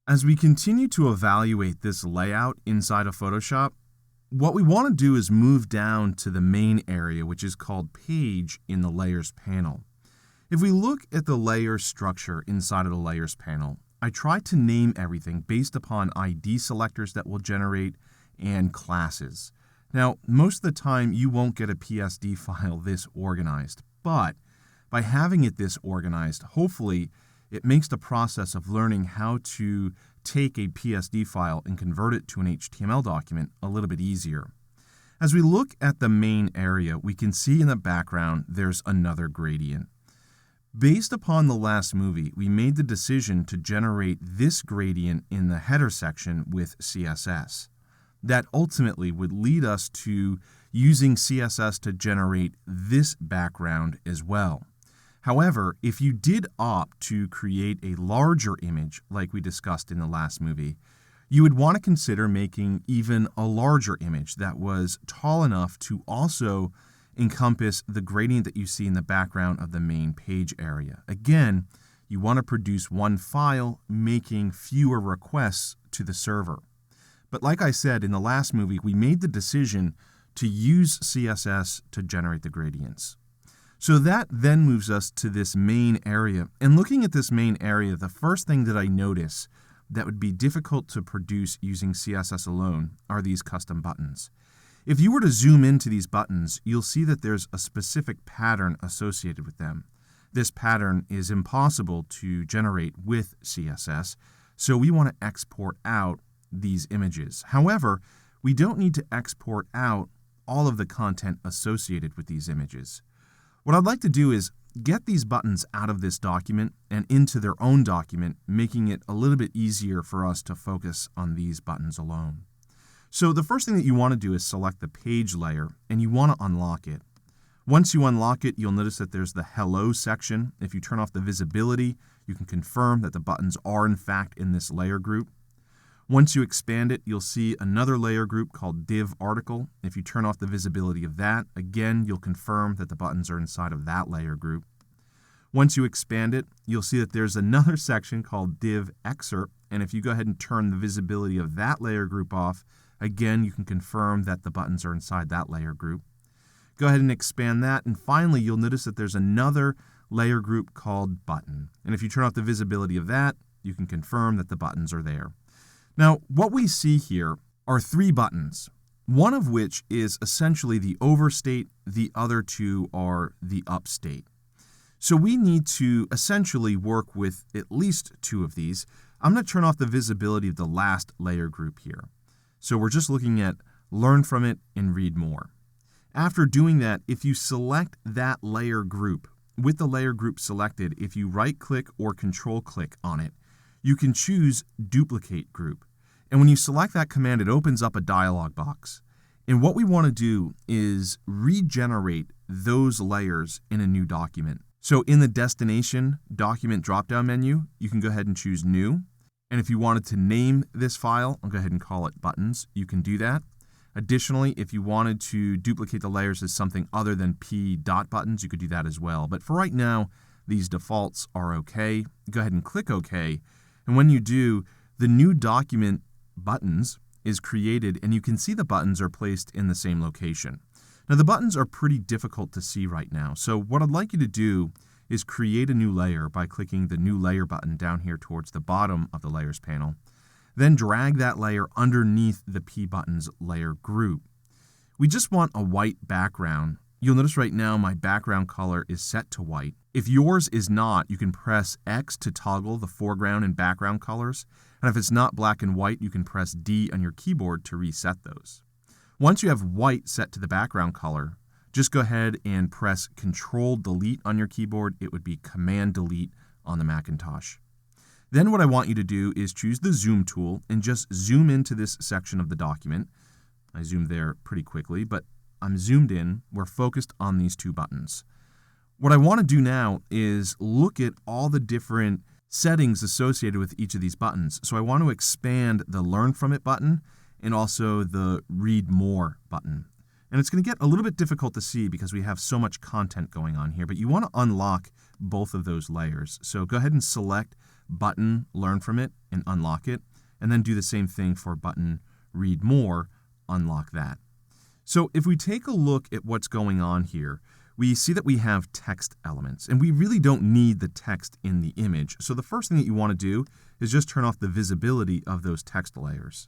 As we continue to evaluate this layout inside of Photoshop, what we want to do is move down to the main area, which is called Page in the Layers panel. If we look at the layer structure inside of the Layers panel, I try to name everything based upon ID selectors that will generate and classes. Now, most of the time you won't get a PSD file this organized, but by having it this organized, hopefully it makes the process of learning how to take a PSD file and convert it to an HTML document a little bit easier. As we look at the main area, we can see in the background there's another gradient. Based upon the last movie, we made the decision to generate this gradient in the header section with CSS. That ultimately would lead us to using CSS to generate this background as well. However, if you did opt to create a larger image like we discussed in the last movie, you would want to consider making even a larger image that was tall enough to also encompass the gradient that you see in the background of the main page area. Again, you want to produce one file, making fewer requests to the server. But like I said in the last movie, we made the decision to use CSS to generate the gradients. So that then moves us to this main area. And looking at this main area, the first thing that I notice that would be difficult to produce using CSS alone are these custom buttons. If you were to zoom into these buttons, you'll see that there's a specific pattern associated with them. This pattern is impossible to generate with CSS, so we want to export out these images. However, we don't need to export out all of the content associated with these images. What I'd like to do is get these buttons out of this document and into their own document, making it a little bit easier for us to focus on these buttons alone. So the first thing that you want to do is select the page layer, and you want to unlock it. Once you unlock it, you'll notice that there's the Hello section. If you turn off the visibility, you can confirm that the buttons are in fact in this layer group. Once you expand it, you'll see another layer group called Div Article. If you turn off the visibility of that, again, you'll confirm that the buttons are inside of that layer group. Once you expand it, you'll see that there's another section called Div Excerpt, and if you go ahead and turn the visibility of that layer group off, again, you can confirm that the buttons are inside that layer group. Go ahead and expand that, and finally, you'll notice that there's another layer group called Button. And if you turn off the visibility of that, you can confirm that the buttons are there. Now, what we see here are three buttons, one of which is essentially the overstate, the other two are the upstate. So we need to essentially work with at least two of these. I'm going to turn off the visibility of the last layer group here. So we're just looking at Learn from it and Read more. After doing that, if you select that layer group, with the layer group selected, if you right-click or control-click on it, you can choose Duplicate Group. And when you select that command, it opens up a dialog box. And what we want to do is regenerate those layers in a new document. So in the Destination Document drop-down menu, you can go ahead and choose New. And if you wanted to name this file, I'll go ahead and call it Buttons. You can do that. Additionally, if you wanted to duplicate the layers as something other than p.buttons, you could do that as well. But for right now, these defaults are okay. Go ahead and click OK. And when you do, the new document Buttons is created, and you can see the buttons are placed in the same location. Now, the buttons are pretty difficult to see right now, so what I'd like you to do is create a new layer by clicking the New Layer button down here towards the bottom of the Layers panel. Then drag that layer underneath the P Buttons layer group. We just want a white background. You'll notice right now my background color is set to white. If yours is not, you can press X to toggle the foreground and background colors. And if it's not black and white, you can press D on your keyboard to reset those. Once you have white set to the background color, just go ahead and press Control-Delete on your keyboard. It would be Command-Delete on the Macintosh. Then what I want you to do is choose the Zoom tool and just zoom into this section of the document. I zoomed there pretty quickly, but I'm zoomed in. We're focused on these two buttons. What I want to do now is look at all the different settings associated with each of these buttons. So I want to expand the Learn From It button and also the Read More button. And it's going to get a little bit difficult to see because we have so much content going on here, but you want to unlock both of those layers. So go ahead and select button learn from it and unlock it, and then do the same thing for button read more, unlock that. So if we take a look at what's going on here, we see that we have text elements, and we really don't need the text in the image. So the first thing that you want to do is just turn off the visibility of those text layers.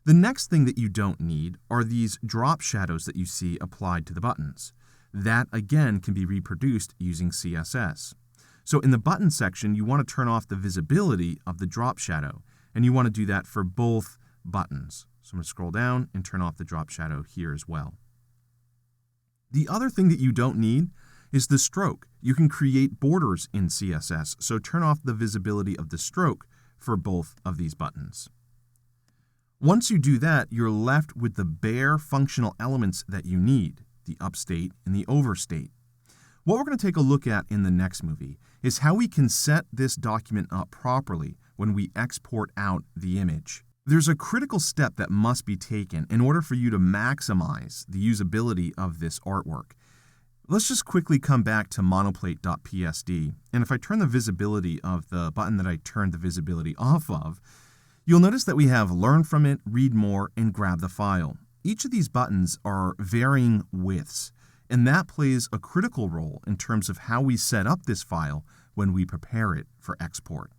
The next thing that you don't need are these drop shadows that you see applied to the buttons. That, again, can be reproduced using CSS. So in the button section, you want to turn off the visibility of the drop shadow, and you want to do that for both buttons. So I'm going to scroll down and turn off the drop shadow here as well. The other thing that you don't need is the stroke. You can create borders in CSS, so turn off the visibility of the stroke for both of these buttons. Once you do that, you're left with the bare functional elements that you need, the upstate and the overstate. What we're going to take a look at in the next movie is how we can set this document up properly when we export out the image. There's a critical step that must be taken in order for you to maximize the usability of this artwork. Let's just quickly come back to monoplate.psd, and if I turn the visibility of the button that I turned the visibility off of, you'll notice that we have Learn from it, Read more, and Grab the file. Each of these buttons are varying widths, and that plays a critical role in terms of how we set up this file when we prepare it for export.